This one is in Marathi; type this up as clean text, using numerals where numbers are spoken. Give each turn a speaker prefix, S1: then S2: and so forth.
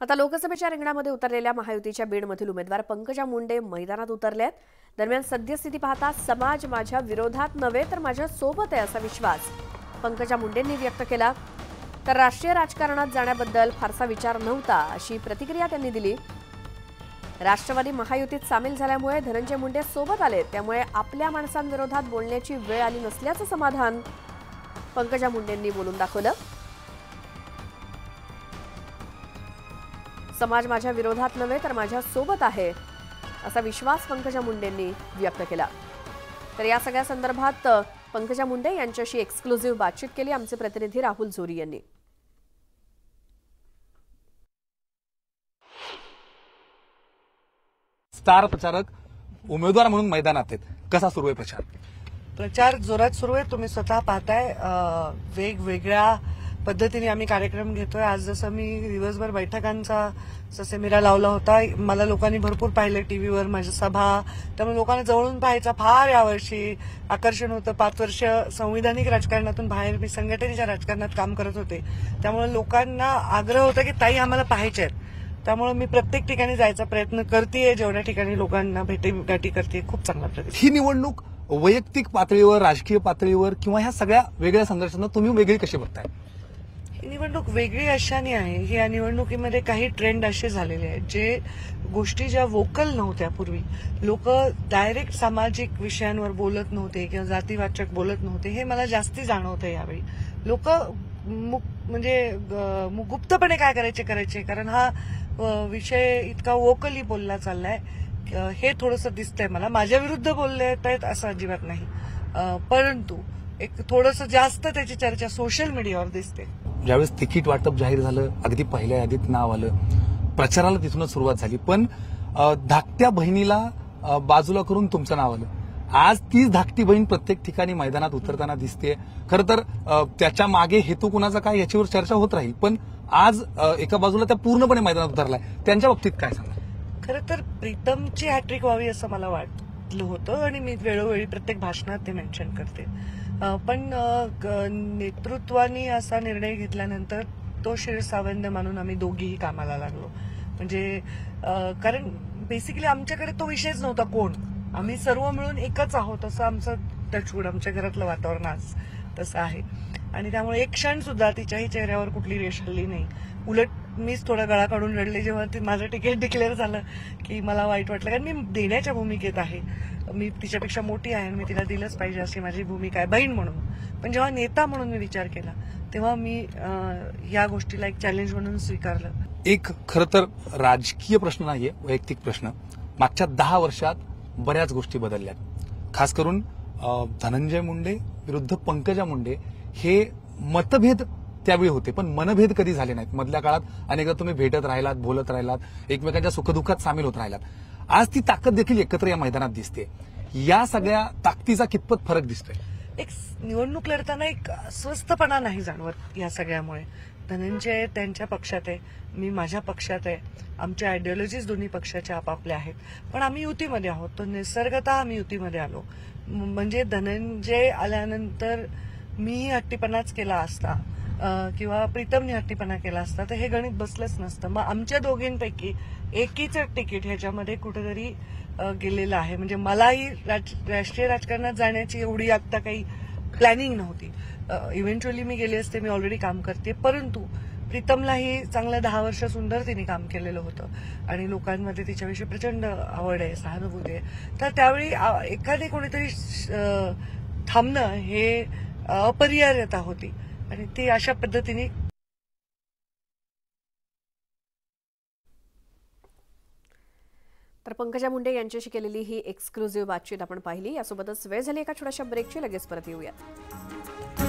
S1: आता लोकसभेच्या रिंगणामध्ये उतरलेल्या महायुतीच्या बीडमधील उमेदवार पंकजा मुंडे मैदानात उतरले आहेत। दरम्यान सद्यस्थिती पाहता समाज माझ्या विरोधात नव्हे तर माझ्या सोबत आहे असा विश्वास पंकजा मुंडेंनी व्यक्त केला। तर राष्ट्रीय राजकारणात जाण्याबद्दल फारसा विचार नव्हता अशी प्रतिक्रिया त्यांनी दिली। राष्ट्रवादी महायुतीत सामील झाल्यामुळे धनंजय मुंडे सोबत आले, त्यामुळे आपल्या माणसांविरोधात बोलण्याची वेळ आली नसल्याचं समाधान पंकजा मुंडेंनी बोलून दाखवलं। समाज माझ्या विरोधात नव्हे तर माझ्या सोबत आहे असा विश्वास पंकजा मुंडेंनी व्यक्त केला। तर या सगळ्या संदर्भात पंकजा मुंडे यांच्याशी एक्सक्लुझिव्ह बातचीत केली आमचे प्रतिनिधी राहुल जोरी यांनी।
S2: स्टार प्रचारक उमेदवार म्हणून मैदानात आहेत, कसा सुरू आहे प्रचार?
S3: प्रचार जोरात सुरू आहे। तुम्ही स्वतः पाहताय वेगवेगळ्या पद्धतीने आम्ही कार्यक्रम घेतोय। आज जसं मी दिवसभर बैठकांचा ससेमिरा लावला होता, मला लोकांनी भरपूर पाहिलं टीव्हीवर माझ्या सभा, त्यामुळे लोकांना जवळून पाहायचा फार यावर्षी आकर्षण होतं। 5 वर्ष संविधानिक राजकारणातून बाहेर मी संघटनेच्या राजकारणात काम करत होते, त्यामुळे लोकांना आग्रह होता की ताई आम्हाला पाहायचे आहेत। त्यामुळे मी प्रत्येक ठिकाणी जायचा प्रयत्न करतेय, जेवढ्या ठिकाणी लोकांना भेटीगाठी करते। खूप चांगला प्रयत्न।
S2: ही निवडणूक वैयक्तिक पातळीवर, राजकीय पातळीवर किंवा ह्या सगळ्या वेगळ्या संघर्षांना तुम्ही वेगळी कशी बघताय?
S3: ही निवडणूक वेगळी अशाने आहे, या निवडणुकीमध्ये काही ट्रेंड असे झालेले आहेत जे गोष्टी ज्या वोकल नव्हत्या पूर्वी, लोक डायरेक्ट सामाजिक विषयांवर बोलत नव्हते किंवा जातीवाचक बोलत नव्हते, हे मला जास्ती जाणवतं यावेळी। लोक म्हणजे गुप्तपणे काय करायचे, कारण हा विषय इतका वोकली बोलला चाललाय, हे थोडंसं दिसतंय मला। माझ्या विरुद्ध बोलले आहेत असं अजिबात नाही, परंतु एक थोडंसं जास्त त्याची चर्चा सोशल मीडियावर दिसते।
S2: ज्यावेळेस तिकीट वाटप जाहीर झालं, अगदी पहिल्या यादीत नाव आलं, प्रचाराला तिथूनच सुरुवात झाली, पण धाकट्या बहिणीला बाजूला करून तुमचं नाव आलं। आज तीच धाकटी बहीण प्रत्येक ठिकाणी मैदानात उतरताना दिसते। खरं तर त्याच्या मागे हेतू कुणाचा काय याच्यावर चर्चा होत राहील, पण आज एका बाजूला त्या पूर्णपणे मैदानात उतरलाय, त्यांच्या बाबतीत काय सांगा?
S3: खरं तर प्रीतमची हॅट्रिक व्हावी असं मला वाटलं होतं आणि मी वेळोवेळी प्रत्येक भाषणात ते मेन्शन करते, पण नेतृत्वाने असा निर्णय घेतल्यानंतर तो शिरसावंद मानून आम्ही दोघीही कामाला लागलो। म्हणजे कारण बेसिकली आमच्याकडे तो विषयच नव्हता कोण, आम्ही सर्व मिळून एकच आहोत असं आमचं टचवूड, आमच्या घरातलं वातावरण आज तसं आहे। आणि त्यामुळे एक क्षण सुद्धा तिच्याही चेहऱ्यावर कुठली रेष हल्ली नाही, उलट मीच थोडा गळा काढून रडले जेव्हा माझं तिकीट डिक्लेअर झालं, की मला वाईट वाटलं, कारण मी देण्याच्या भूमिकेत आहे, मी तिच्यापेक्षा मोठी आहे आणि मी तिला दिलंच पाहिजे अशी माझी भूमिका आहे बहीण म्हणून। पण जेव्हा नेता म्हणून मी विचार केला तेव्हा मी या गोष्टीला एक चॅलेंज म्हणून स्वीकारलं।
S2: एक खरं तर राजकीय प्रश्न नाहीये, वैयक्तिक प्रश्न। मागच्या 10 वर्षात बऱ्याच गोष्टी बदलल्यात, खास करून धनंजय मुंडे विरुद्ध पंकजा मुंडे हे मतभेद त्यावेळी होते, पण मनभेद कधी झाले नाहीत। मधल्या काळात अनेकदा तुम्ही भेटत राहिलात, बोलत राहिलात, एकमेकांच्या सुखदुःखात सामील होत राहिलात। आज ती ताकद देखील एकत्र या मैदानात दिसते। या सगळ्या ताकदीचा कितपत फरक दिसतोय?
S3: एक निवडणूक लढताना एक अस्वस्थपणा नाही जाणवत या सगळ्यामुळे। धनंजय त्यांच्या पक्षात आहे, मी माझ्या पक्षात आहे, आमच्या आयडिओलॉजीज दोन्ही पक्षाच्या आपापल्या आहेत, पण आम्ही युतीमध्ये आहोत, तो निसर्गतः आम्ही युतीमध्ये आलो। म्हणजे धनंजय आल्यानंतर मी हट्टीपणाच केला असता किंवा प्रीतमने हट्टीपणा केला असता तर हे गणित बसलंच नसतं। मग आमच्या दोघींपैकी एकीचं तिकीट ह्याच्यामध्ये कुठेतरी गेलेलं आहे। म्हणजे मलाही राष्ट्रीय राजकारणात जाण्याची एवढी आता काही प्लॅनिंग नव्हती, इव्हेंच्युअली मी गेले असते, मी ऑलरेडी काम करते, परंतु प्रीतमलाही चांगलं 10 वर्ष सुंदर तिने काम केलेलं होतं आणि लोकांमध्ये तिच्याविषयी प्रचंड आवड आहे, सहानुभूती आहे। तर त्यावेळी एखादी कोणीतरी थांबणं हे अपरिहार्यता होती आणि ती अशा पद्धतीने।
S1: तर पंकजा मुंडे यांच्याशी केलेली ही एक्सक्लुझिव्ह बातचीत आपण पाहिली। यासोबतच वेळ झाली एका छोट्याशा ब्रेकची, लगेच परत येऊयात।